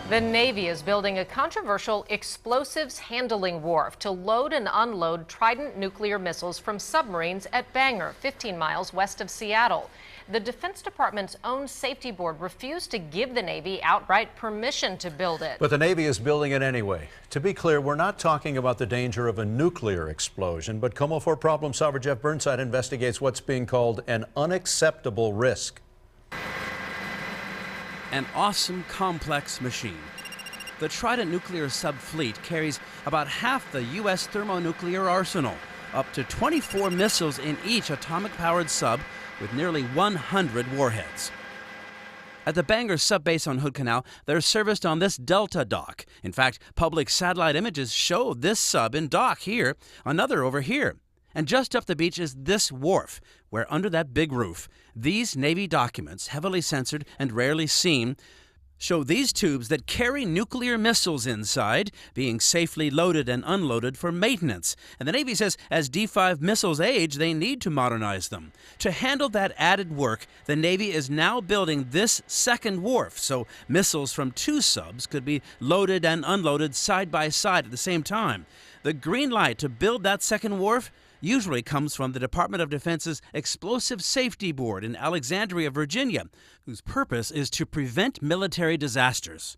The Navy is building a controversial explosives handling wharf to load and unload Trident nuclear missiles from submarines at Bangor, 15 miles west of Seattle. The Defense Department's own safety board refused to give the Navy outright permission to build it. But the Navy is building it anyway. To be clear, we're not talking about the danger of a nuclear explosion, but KOMO4 Problem Solver Jeff Burnside investigates what's being called an unacceptable risk. An awesome, complex machine. The Trident nuclear subfleet carries about half the U.S. thermonuclear arsenal, up to 24 missiles in each atomic-powered sub with nearly 100 warheads. At the Bangor subbase on Hood Canal, they're serviced on this Delta dock. In fact, public satellite images show this sub in dock here, another over here. And just up the beach is this wharf, where under that big roof, these Navy documents, heavily censored and rarely seen, show these tubes that carry nuclear missiles inside, being safely loaded and unloaded for maintenance. And the Navy says as D5 missiles age, they need to modernize them. To handle that added work, the Navy is now building this second wharf, so missiles from two subs could be loaded and unloaded side by side at the same time. The green light to build that second wharf usually comes from the Department of Defense's Explosive Safety Board in Alexandria, Virginia, whose purpose is to prevent military disasters.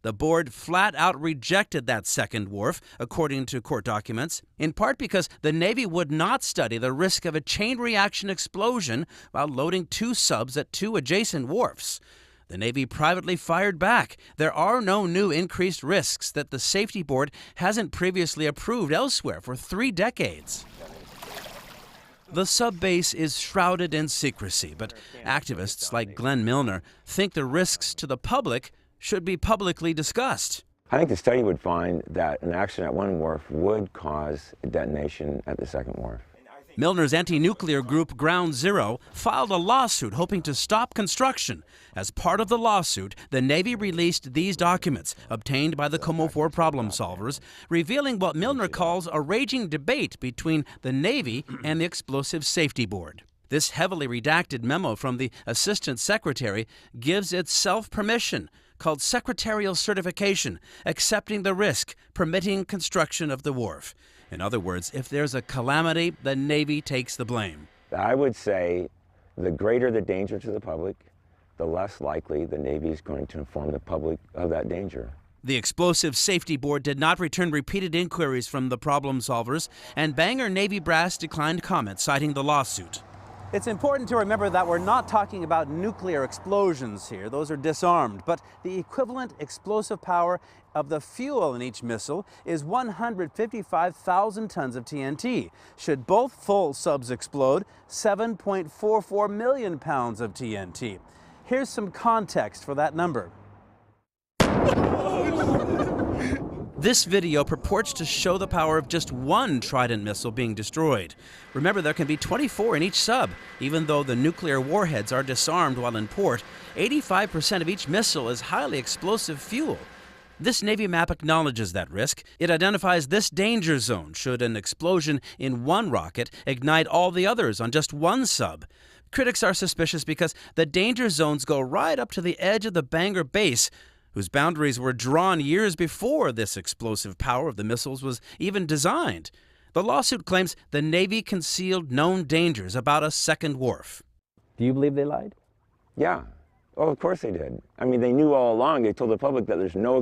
The board flat out rejected that second wharf, according to court documents, in part because the Navy would not study the risk of a chain reaction explosion while loading two subs at two adjacent wharfs. The Navy privately fired back. There are no new increased risks that the Safety Board hasn't previously approved elsewhere for 3 decades. The subbase is shrouded in secrecy, but activists like Glenn Milner think the risks to the public should be publicly discussed. I think the study would find that an accident at one wharf would cause a detonation at the second wharf. Milner's anti-nuclear group Ground Zero filed a lawsuit hoping to stop construction. As part of the lawsuit, the Navy released these documents obtained by the KOMO4 Problem Solvers, revealing what Milner calls a raging debate between the Navy and the Explosive Safety Board. This heavily redacted memo from the Assistant Secretary gives itself permission, called secretarial certification, accepting the risk, permitting construction of the wharf. In other words, if there's a calamity, the Navy takes the blame. I would say the greater the danger to the public, the less likely the Navy is going to inform the public of that danger. The Explosive Safety Board did not return repeated inquiries from the problem solvers, and Bangor Navy brass declined comment, citing the lawsuit. It's important to remember that we're not talking about nuclear explosions here. Those are disarmed. But the equivalent explosive power of the fuel in each missile is 155,000 tons of TNT. Should both full subs explode, 7.44 million pounds of TNT. Here's some context for that number. This video purports to show the power of just one Trident missile being destroyed. Remember, there can be 24 in each sub. Even though the nuclear warheads are disarmed while in port, 85% of each missile is highly explosive fuel. This Navy map acknowledges that risk. It identifies this danger zone should an explosion in one rocket ignite all the others on just one sub. Critics are suspicious because the danger zones go right up to the edge of the Bangor base, whose boundaries were drawn years before this explosive power of the missiles was even designed. The lawsuit claims the Navy concealed known dangers about a second wharf. Do you believe they lied? Yeah. Oh, of course they did. I mean, they knew all along. They told the public that there's no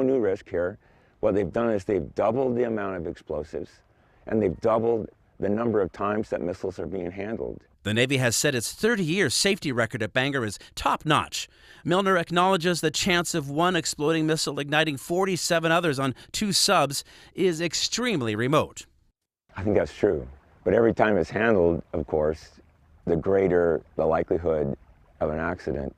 new risk here. What they've done is they've doubled the amount of explosives, and they've doubled the number of times that missiles are being handled. The Navy has said its 30-year safety record at Bangor is top-notch. Milner acknowledges the chance of one exploding missile igniting 47 others on two subs is extremely remote. I think that's true. But every time it's handled, of course, the greater the likelihood of an accident.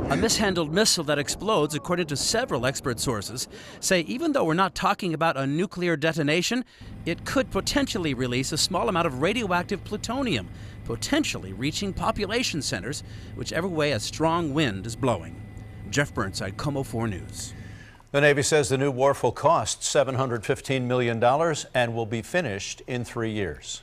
A mishandled missile that explodes, according to several expert sources, say even though we're not talking about a nuclear detonation, it could potentially release a small amount of radioactive plutonium, potentially reaching population centers, whichever way a strong wind is blowing. Jeff Burnside, KOMO4 News. The Navy says the new wharf will cost $715 million and will be finished in 3 years.